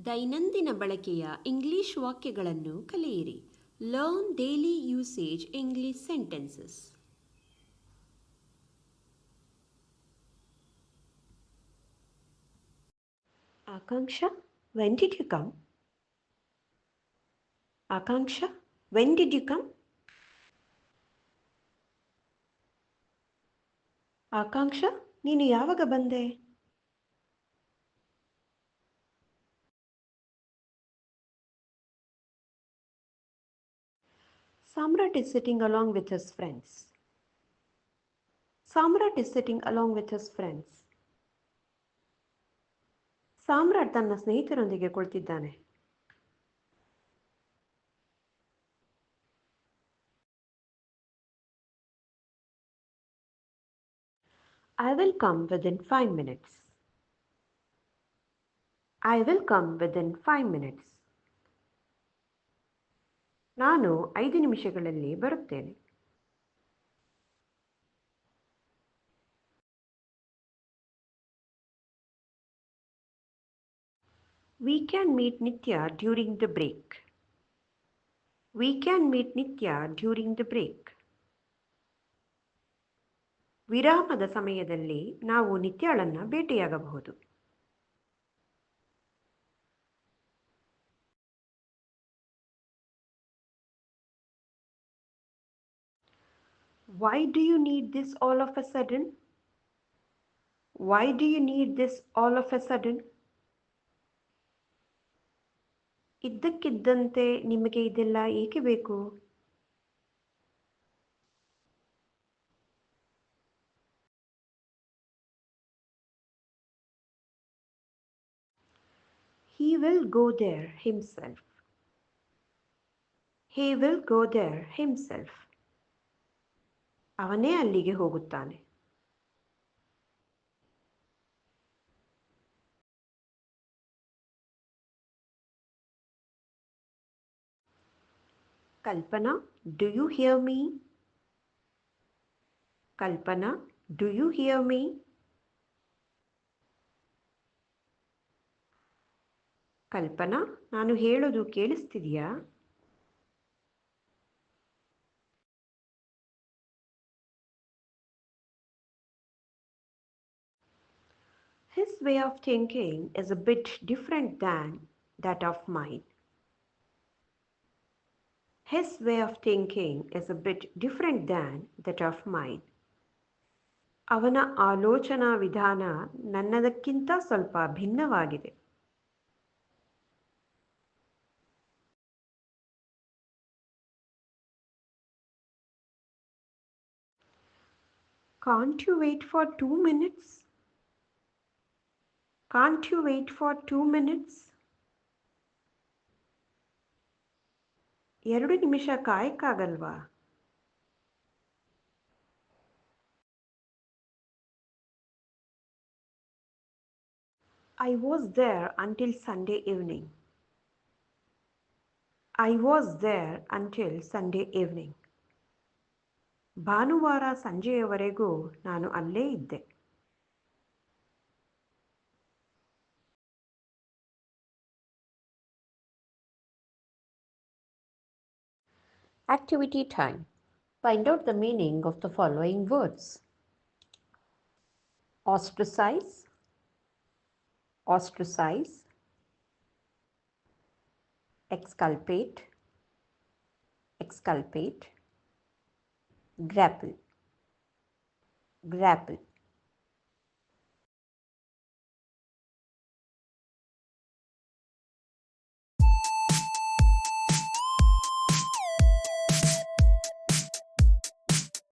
ದೈನಂದಿನ ಬಳಕೆಯ ಇಂಗ್ಲಿಷ್ ವಾಕ್ಯಗಳನ್ನು ಕಲಿಯಿರಿ. Learn daily usage English sentences. Akanksha, when did you come? Akanksha, when did you come? ಆಕಾಂಕ್ಷ, ನೀನು ಯಾವಾಗ ಬಂದೆ? Samrat is sitting along with his friends. Samrat is sitting along with his friends. ಸಾಮ್ರಾಟ್ ತನ್ನ ಸ್ನೇಹಿತರೊಂದಿಗೆ ಕುಳಿತಿದ್ದಾನೆ. I will come within 5 minutes. I will come within 5 minutes. ನಾನು 5 ನಿಮಿಷಗಳಲ್ಲಿ ಬರುತ್ತೇನೆ. We can meet Nitya during the break. We can meet Nitya during the break. ವಿರಾಮದ ಸಮಯದಲ್ಲಿ ನಾವು ನಿತ್ಯಾಳನ್ನು ಭೇಟಿಯಾಗಬಹುದು. Why do you need this all of a sudden? Why do you need this all of a sudden? ಇದ್ದಕ್ಕಿದ್ದಂತೆ ನಿಮಗೆ ಇದೆಲ್ಲ ಏಕೆ ಬೇಕು? He will go there himself. He will go there himself. ಅವನೇ ಅಲ್ಲಿಗೆ ಹೋಗುತ್ತಾನೆ. Kalpana, do you hear me? Kalpana, do you hear me? ಕಲ್ಪನಾ, ನಾನು ಹೇಳೋದು ಕೇಳಿಸ್ತಿದೆಯಾ? His way of thinking is a bit different than that of mine. His way of thinking is a bit different than that of mine. ಅವನ ಆಲೋಚನಾ ವಿಧಾನ ನನ್ನದಕ್ಕಿಂತ ಸ್ವಲ್ಪ ಭಿನ್ನವಾಗಿದೆ. Can't you wait for 2 minutes? Can't you wait for 2 minutes? 2 ನಿಮಿಷ ಕಾಯಕ್ಕಾಗಲ್ವಾ? I was there until Sunday evening. I was there until Sunday evening. ಭಾನುವಾರ ಸಂಜೆಯವರೆಗೂ ನಾನು ಅಲ್ಲೇ ಇದ್ದೆ. Activity time. Find out the meaning of the following words. Ostracize, ostracize, exculpate, exculpate, grapple, grapple.